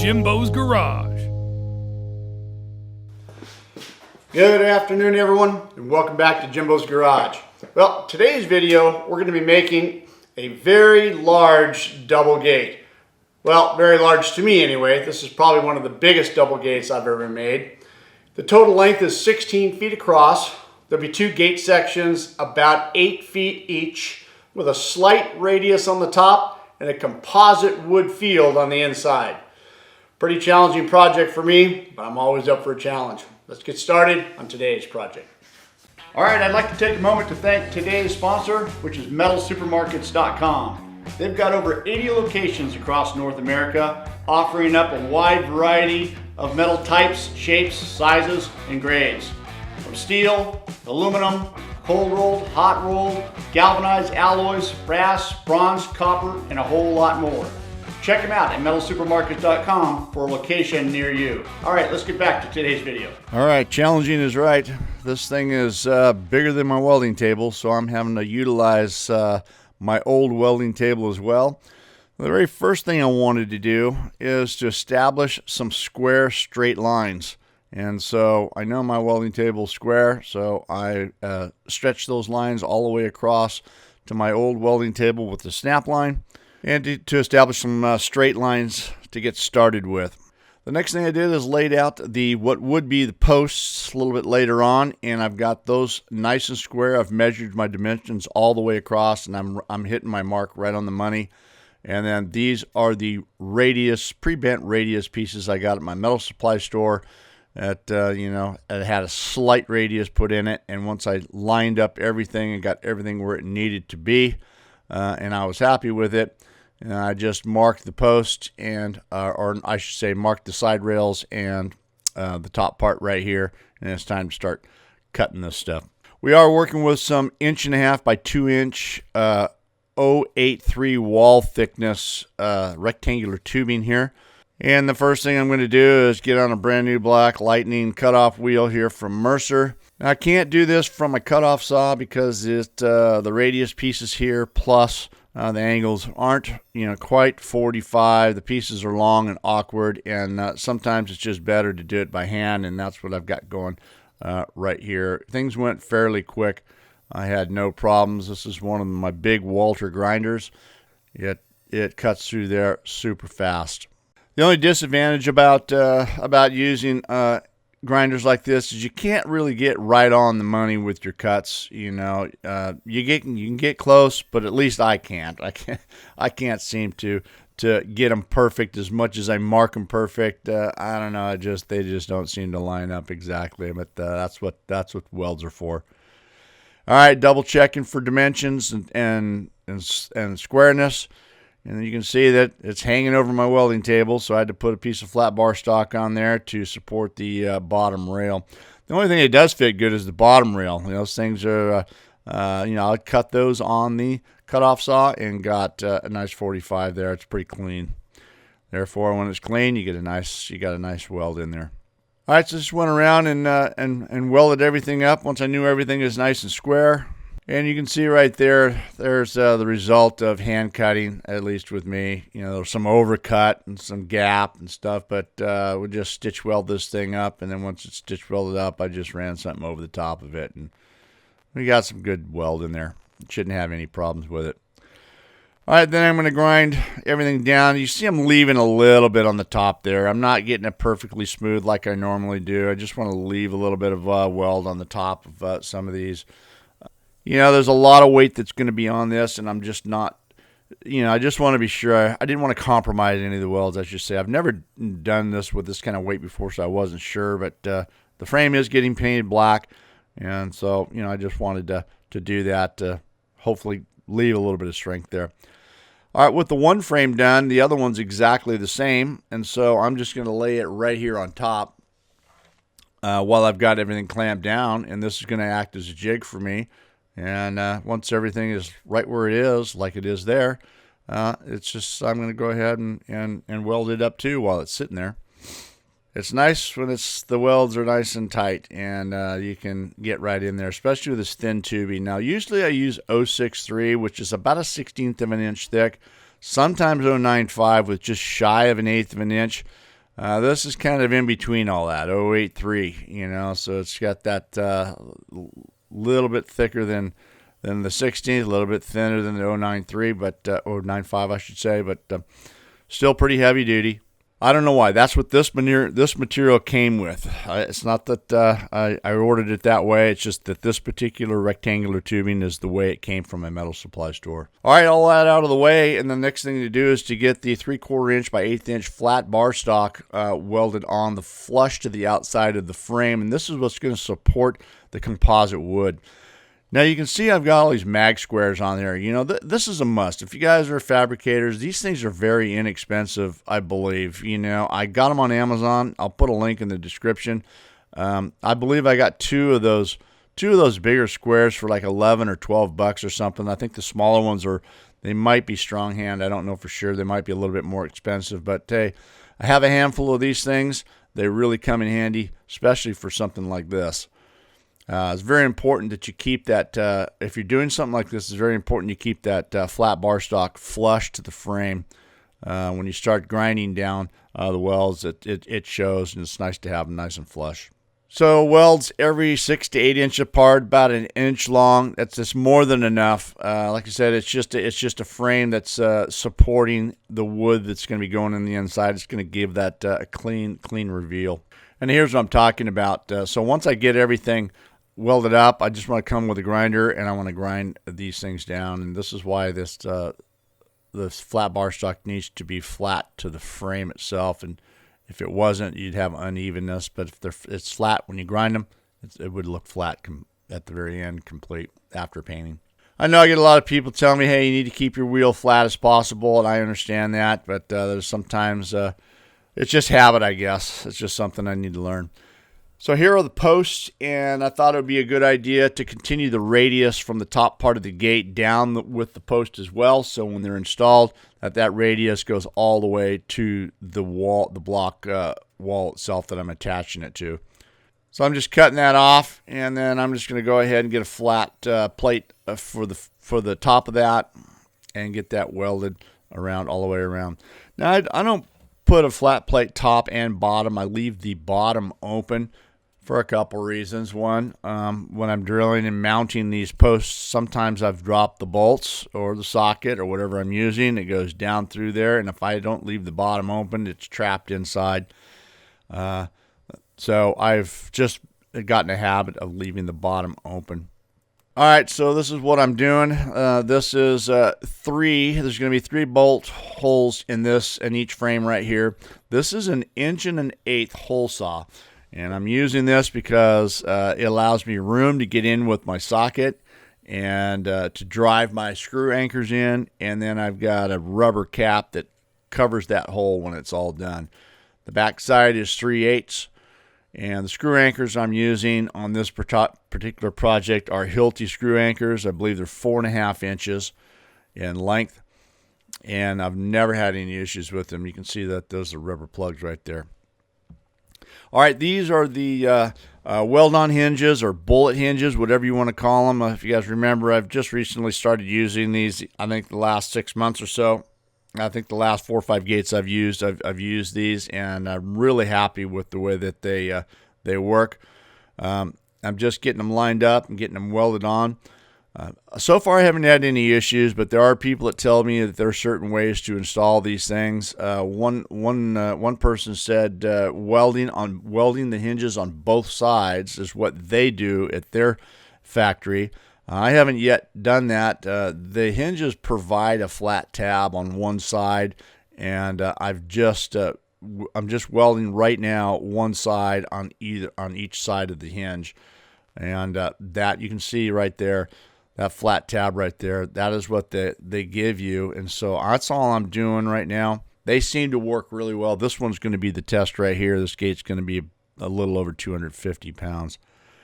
Jimbo's Garage. Good afternoon, everyone, and welcome back to Jimbo's Garage. Well, today's video, we're going to be making a very large double gate. Well, very large to me anyway. This is probably one of the biggest double gates I've ever made. The total length is 16 feet across. There'll be two gate sections about 8 feet each with a slight radius on the top and a composite wood field on the inside. Pretty challenging project for me, but I'm always up for a challenge. Let's get started on today's project. All right, I'd like to take a moment to thank today's sponsor, which is metalsupermarkets.com. They've got over 80 locations across North America, offering up a wide variety of metal types, shapes, sizes, and grades. From steel, aluminum, cold rolled, hot rolled, galvanized alloys, brass, bronze, copper, and a whole lot more. Check them out at metalsupermarkets.com for a location near you. All right, let's get back to today's video. All right, challenging is right. This thing is bigger than my welding table, so I'm having to utilize my old welding table as well. The very first thing I wanted to do is to establish some square straight lines. And so I know my welding table is square, so I stretched those lines all the way across to my old welding table with the snap line, and to establish some straight lines to get started with. The next thing I did is laid out what would be the posts a little bit later on, and I've got those nice and square. I've measured my dimensions all the way across, and I'm hitting my mark right on the money. And then these are the radius, pre-bent radius pieces I got at my metal supply store. It had a slight radius put in it, and once I lined up everything and got everything where it needed to be, and I was happy with it, and I just marked the post and, or I should say, marked the side rails and the top part right here, and it's time to start cutting this stuff. We are working with some 1.5 by 2 inch 0.83 wall thickness rectangular tubing here. And the first thing I'm going to do is get on a brand new black Lightning cutoff wheel here from Mercer. Now, I can't do this from a cutoff saw because the radius pieces here plus the angles aren't quite 45. The pieces are long and awkward, and sometimes it's just better to do it by hand, and that's what I've got going right here. Things went fairly quick. I had no problems. This is one of my big Walter grinders. It cuts through there super fast. The only disadvantage about using grinders like this is you can't really get right on the money with your cuts. You can get close, but at least I can't. I can't seem to get them perfect as much as I mark them perfect. I don't know. They just don't seem to line up exactly. But that's what welds are for. All right, double checking for dimensions and squareness. And you can see that it's hanging over my welding table, so I had to put a piece of flat bar stock on there to support the bottom rail. The only thing that does fit good is the bottom rail. Those things are, I cut those on the cutoff saw and got a nice 45 there. It's pretty clean. Therefore, when it's clean, you got a nice weld in there. All right, so just went around and welded everything up once I knew everything is nice and square. And you can see right there, there's the result of hand cutting, at least with me. There's some overcut and some gap and stuff, but we just stitch weld this thing up, and then once it's stitch welded up, I just ran something over the top of it, and we got some good weld in there. Shouldn't have any problems with it. All right, then I'm going to grind everything down. You see I'm leaving a little bit on the top there. I'm not getting it perfectly smooth like I normally do. I just want to leave a little bit of weld on the top of some of these. There's a lot of weight that's going to be on this, and I'm just not, I just want to be sure. I didn't want to compromise any of the welds, I should say. I've never done this with this kind of weight before, so I wasn't sure, but the frame is getting painted black, and so, I just wanted to do that to hopefully leave a little bit of strength there. All right, with the one frame done, the other one's exactly the same, and so I'm just going to lay it right here on top while I've got everything clamped down, and this is going to act as a jig for me. And once everything is right where it is, like it is there, it's just I'm going to go ahead and weld it up too while it's sitting there. It's nice when the welds are nice and tight, and you can get right in there, especially with this thin tubing. Now, usually I use 0.63, which is about a 1/16 of an inch thick. Sometimes 0.95 with just shy of 1/8 of an inch. This is kind of in between all that, 083, you know, so it's got that little bit thicker than the 16th, a little bit thinner than the 093, but 095, I should say, but still pretty heavy duty. I don't know why. That's what this material came with. It's not that I ordered it that way. It's just that this particular rectangular tubing is the way it came from a metal supply store. All right, all that out of the way, and the next thing to do is to get the 3/4 inch by 1/8 inch flat bar stock welded on the flush to the outside of the frame, and this is what's going to support the composite wood. Now you can see I've got all these mag squares on there. You know, this is a must. If you guys are fabricators, these things are very inexpensive, I believe. You know, I got them on Amazon. I'll put a link in the description. I believe I got two of those bigger squares for like 11 or 12 bucks or something. I think the smaller ones they might be strong hand. I don't know for sure. They might be a little bit more expensive, but hey, I have a handful of these things. They really come in handy, especially for something like this. It's very important that you keep that, if you're doing something like this, it's very important you keep that flat bar stock flush to the frame. When you start grinding down the welds, it shows, and it's nice to have them nice and flush. So welds every 6 to 8 inch apart, about 1 inch long. That's just more than enough. Like I said, it's just a frame that's supporting the wood that's going to be going in the inside. It's going to give that a clean reveal. And here's what I'm talking about. So once I get everything welded up, I just want to come with a grinder and I want to grind these things down. And this is why this flat bar stock needs to be flat to the frame itself. And if it wasn't, you'd have unevenness. But if it's flat when you grind them, it would look flat at the very end, complete after painting. I know I get a lot of people telling me, hey, you need to keep your wheel flat as possible, and I understand that. But there's sometimes it's just habit, I guess. It's just something I need to learn. So here are the posts, and I thought it would be a good idea to continue the radius from the top part of the gate down with the post as well. So when they're installed, that radius goes all the way to the wall, the block wall itself that I'm attaching it to. So I'm just cutting that off, and then I'm just going to go ahead and get a flat plate for the top of that, and get that welded around all the way around. Now I don't put a flat plate top and bottom. I leave the bottom open for a couple reasons. One, when I'm drilling and mounting these posts, sometimes I've dropped the bolts or the socket or whatever I'm using. It goes down through there, and if I don't leave the bottom open, it's trapped inside. So I've just gotten a habit of leaving the bottom open. All right, so this is what I'm doing. This is three. There's going to be 3 bolt holes in each frame right here. This is an 1 1/8 hole saw. And I'm using this because it allows me room to get in with my socket and to drive my screw anchors in. And then I've got a rubber cap that covers that hole when it's all done. The back side is 3/8. And the screw anchors I'm using on this particular project are Hilti screw anchors. I believe they're 4.5 inches in length. And I've never had any issues with them. You can see that those are rubber plugs right there. All right, these are the weld-on hinges or bullet hinges, whatever you want to call them. If you guys remember, I've just recently started using these, I think the last 6 months or so. I think the last 4 or 5 gates I've used these, and I'm really happy with the way that they work. I'm just getting them lined up and getting them welded on. So far, I haven't had any issues, but there are people that tell me that there are certain ways to install these things. One person said welding the hinges on both sides is what they do at their factory. I haven't yet done that. The hinges provide a flat tab on one side, and I'm just welding right now one side on each side of the hinge, and that you can see right there. That flat tab right there, that is what they give you. And so that's all I'm doing right now. They seem to work really well. This one's going to be the test right here. This gate's going to be a little over 250 pounds.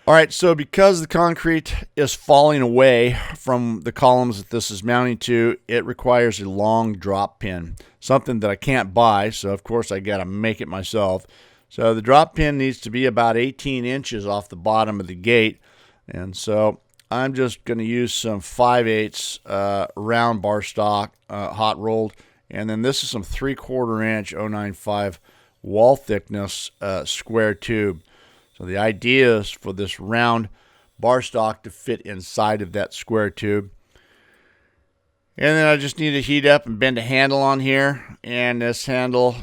All right, so because the concrete is falling away from the columns that this is mounting to, it requires a long drop pin, something that I can't buy. So, of course, I got to make it myself. So the drop pin needs to be about 18 inches off the bottom of the gate. And so I'm just going to use some 5/8 round bar stock, hot rolled, and then this is some 3/4 inch 095 wall thickness square tube. So the idea is for this round bar stock to fit inside of that square tube. And then I just need to heat up and bend a handle on here. And this handle,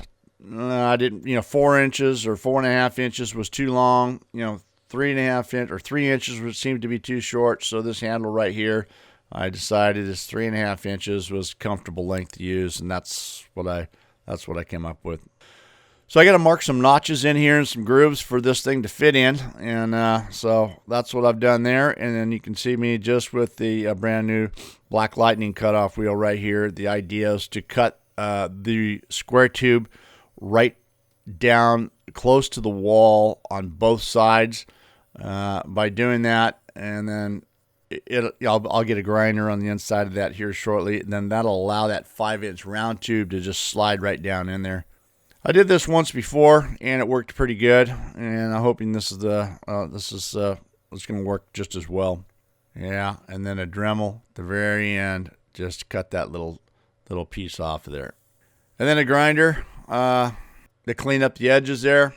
I didn't, 4 inches or 4.5 inches was too long. 3.5 inch or 3 inches would seem to be too short. So this handle right here, I decided this 3.5 inches was comfortable length to use, and that's what I came up with. So I got to mark some notches in here and some grooves for this thing to fit in, and so that's what I've done there. And then you can see me just with the brand new Black Lightning cutoff wheel right here. The idea is to cut the square tube right down close to the wall on both sides. By doing that, and then I'll get a grinder on the inside of that here shortly, and then that'll allow that 5-inch round tube to just slide right down in there. I did this once before, and it worked pretty good, and I'm hoping this is it's going to work just as well. Yeah, and then a Dremel at the very end, just cut that little piece off of there, and then a grinder to clean up the edges there.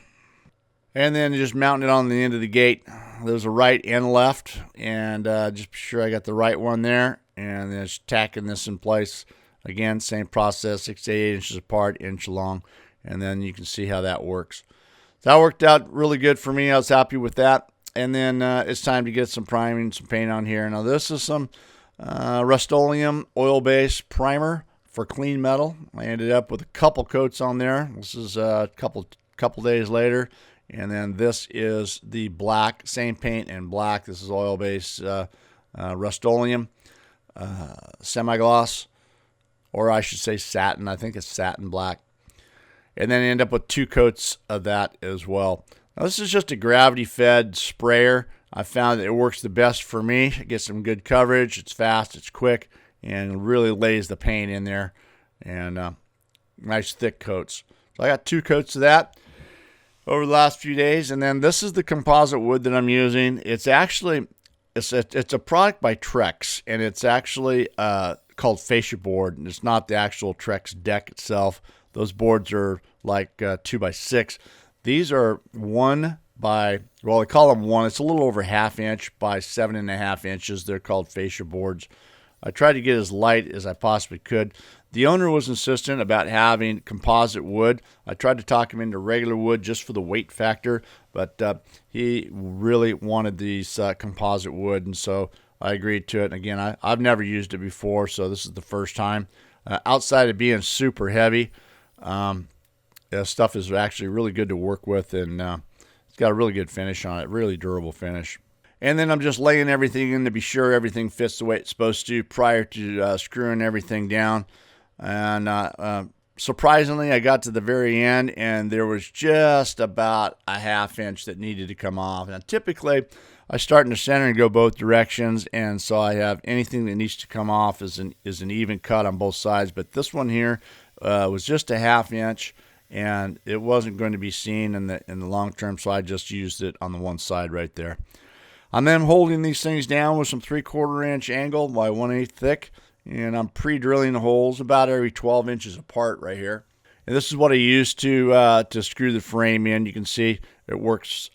And then just mounting it on the end of the gate. There's a right and left, and just be sure I got the right one there. And then just tacking this in place. Again, same process, 6 to 8 inches apart, inch long. And then you can see how that works. So that worked out really good for me. I was happy with that. And then it's time to get some priming, some paint on here. Now this is some Rust-Oleum oil-based primer for clean metal. I ended up with a couple coats on there. This is a couple days later. And then this is the black, same paint and black. This is oil-based Rust-Oleum semi-gloss, or I should say satin. I think it's satin black. And then end up with 2 coats of that as well. Now this is just a gravity-fed sprayer. I found that it works the best for me. It gets some good coverage. It's fast, it's quick, and really lays the paint in there. And nice thick coats. So I got 2 coats of that over the last few days. And then this is the composite wood that I'm using. It's actually it's a product by Trex, and it's actually called fascia board, and it's not the actual Trex deck itself. Those boards are like 2x6. These are they call them 1. It's a little over 1/2 inch by 7.5 inches. They're called fascia boards. I tried to get as light as I possibly could. The owner was insistent about having composite wood. I tried to talk him into regular wood just for the weight factor, but he really wanted these composite wood, and so I agreed to it. And again, I've never used it before, so this is the first time. Outside of being super heavy, stuff is actually really good to work with, and it's got a really good finish on it, really durable finish. And then I'm just laying everything in to be sure everything fits the way it's supposed to prior to screwing everything down. And surprisingly, I got to the very end, and there was just about a 1/2 inch that needed to come off. Now, typically, I start in the center and go both directions, and so I have anything that needs to come off is an even cut on both sides. But this one here was just a 1/2 inch, and it wasn't going to be seen in the long term, so I just used it on the one side right there. I'm then holding these things down with some 3/4 inch angle by 1/8 thick, and I'm pre-drilling the holes about every 12 inches apart right here. And this is what I use to screw the frame in. You can see it works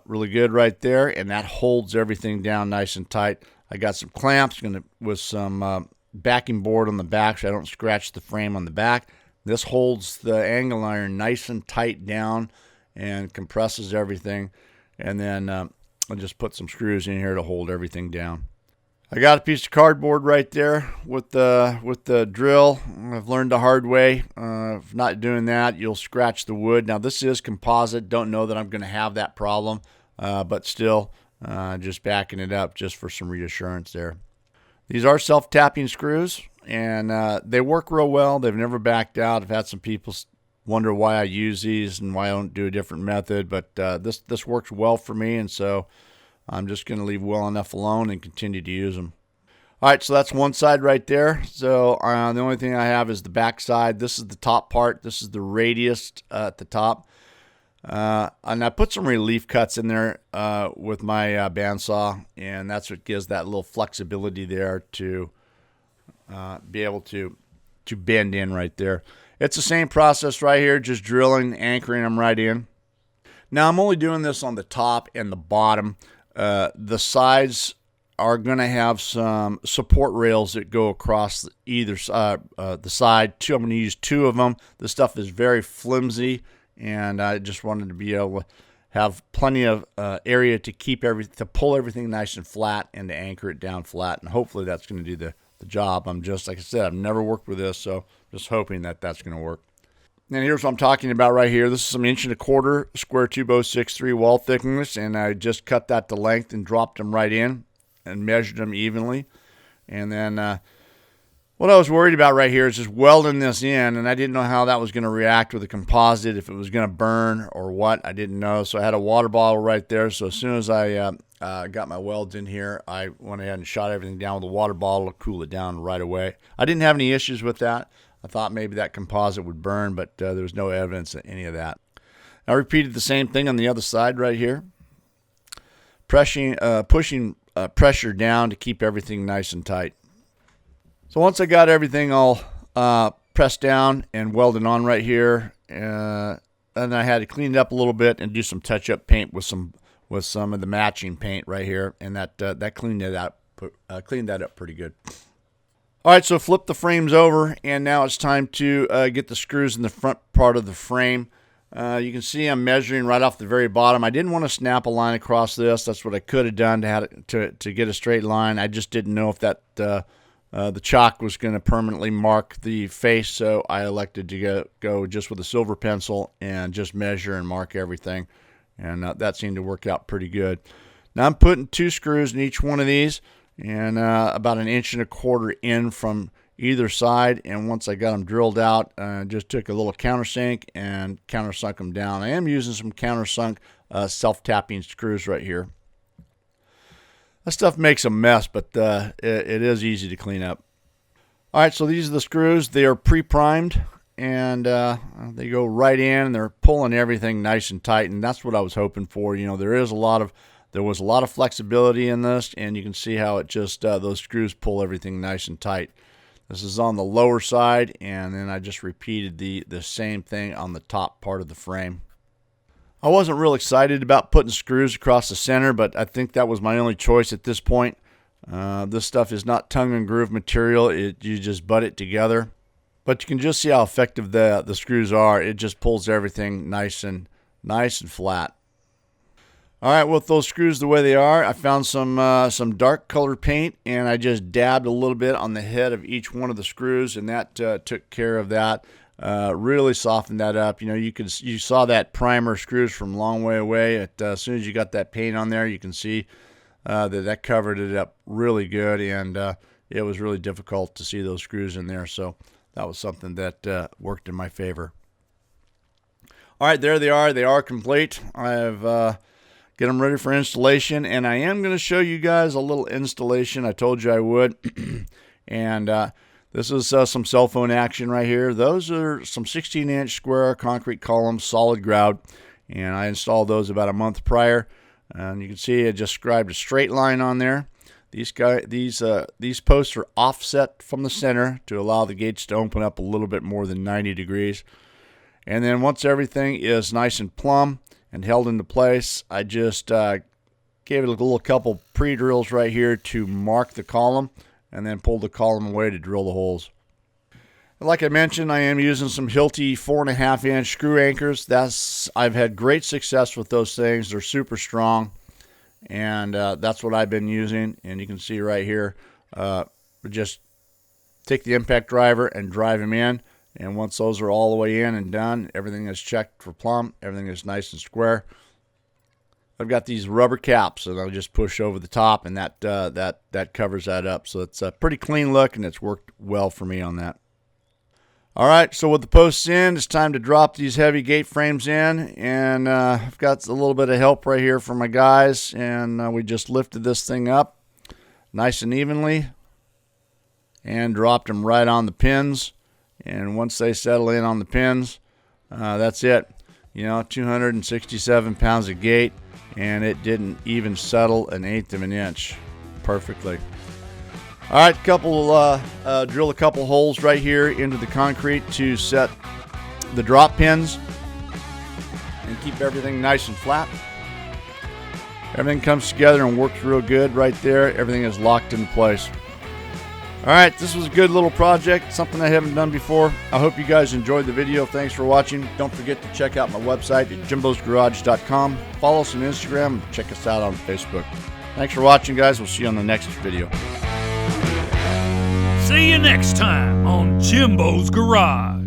really good right there, and that holds everything down nice and tight. I got some clamps with some backing board on the back so I don't scratch the frame on the back. This holds the angle iron nice and tight down and compresses everything. And then I'll just put some screws in here to hold everything down. I got a piece of cardboard right there with the drill. I've learned the hard way. If not doing that, you'll scratch the wood. Now this is composite. Don't know that I'm going to have that problem, but still, just backing it up just for some reassurance there. These are self-tapping screws, and they work real well. They've never backed out. I've had some people wonder why I use these and why I don't do a different method, but this works well for me, and so I'm just going to leave well enough alone and continue to use them. All right, so that's one side right there. So the only thing I have is the back side. This is the top part. This is the radius at the top. And I put some relief cuts in there with my bandsaw, and that's what gives that little flexibility there to be able to bend in right there. It's the same process right here, just drilling, anchoring them right in. Now I'm only doing this on the top and the bottom. The sides are going to have some support rails that go across either the side. I'm going to use 2 of them. This stuff is very flimsy, and I just wanted to be able to have plenty of area to keep to pull everything nice and flat and to anchor it down flat. And hopefully that's going to do the job. I'm just, like I said, I've never worked with this, so just hoping that that's going to work. And here's what I'm talking about right here. This is some 1.25 inch square tube 063 wall thickness, and I just cut that to length and dropped them right in and measured them evenly. And then what I was worried about right here is just welding this in, and I didn't know how that was going to react with the composite, if it was going to burn or what. I didn't know, so I had a water bottle right there. So as soon as I got my welds in here, I went ahead and shot everything down with a water bottle to cool it down right away. I didn't have any issues with that. I thought maybe that composite would burn, but there was no evidence of any of that. I repeated the same thing on the other side right here, pushing pressure down to keep everything nice and tight. So once I got everything all pressed down and welded on right here, and I had to clean it up a little bit and do some touch-up paint with some of the matching paint right here, and that cleaned that up pretty good. All right, so flip the frames over, and now it's time to get the screws in the front part of the frame. You can see I'm measuring right off the very bottom. I didn't want to snap a line across this. That's what I could have done to get a straight line. I just didn't know if that the chalk was going to permanently mark the face, so I elected to go just with a silver pencil and just measure and mark everything, and that seemed to work out pretty good. Now I'm putting 2 screws in each one of these, and about 1.25 inches in from either side. And once I got them drilled out, just took a little countersink and countersunk them down. I am using some countersunk self-tapping screws right here. That stuff makes a mess, but it is easy to clean up. All right, so these are the screws. They are pre-primed, and they go right in, and they're pulling everything nice and tight, and that's what I was hoping for. You know, there was a lot of flexibility in this, and you can see how it just those screws pull everything nice and tight. This is on the lower side, and then I just repeated the same thing on the top part of the frame. I wasn't real excited about putting screws across the center, but I think that was my only choice at this point. This stuff is not tongue and groove material. You just butt it together. But you can just see how effective the screws are. It just pulls everything nice and flat. All right, with those screws the way they are, I found some dark colored paint, and I just dabbed a little bit on the head of each one of the screws, and that took care of that. Really softened that up. You know, you saw that primer screws from a long way away. As soon as you got that paint on there, you can see that covered it up really good, and it was really difficult to see those screws in there. So that was something that worked in my favor. All right, there they are. They are complete. I've get them ready for installation, and I am going to show you guys a little installation. I told you I would. And this is some cell phone action right here. Those are some 16-inch square concrete columns, solid grout, and I installed those about a month prior. And you can see I just scribed a straight line on there. These posts are offset from the center to allow the gates to open up a little bit more than 90 degrees. And then once everything is nice and plumb and held into place, I just gave it a little couple pre-drills right here to mark the column, and then pulled the column away to drill the holes. Like I mentioned, I am using some Hilti 4.5-inch screw anchors. I've had great success with those things. They're super strong, and that's what I've been using. And you can see right here, just take the impact driver and drive them in. And once those are all the way in and done, everything is checked for plumb. Everything is nice and square. I've got these rubber caps, and I'll just push over the top, and that covers that up. So it's a pretty clean look, and it's worked well for me on that. All right, so with the posts in, it's time to drop these heavy gate frames in, and I've got a little bit of help right here from my guys, and we just lifted this thing up nice and evenly and dropped them right on the pins. And once they settle in on the pins, that's it. You know, 267 pounds of gate, and it didn't even settle 1/8 of an inch perfectly. All right, drill a couple holes right here into the concrete to set the drop pins and keep everything nice and flat. Everything comes together and works real good right there. Everything is locked in place. All right, this was a good little project, something I haven't done before. I hope you guys enjoyed the video. Thanks for watching. Don't forget to check out my website at jimbosgarage.com. Follow us on Instagram and check us out on Facebook. Thanks for watching, guys. We'll see you on the next video. See you next time on Jimbo's Garage.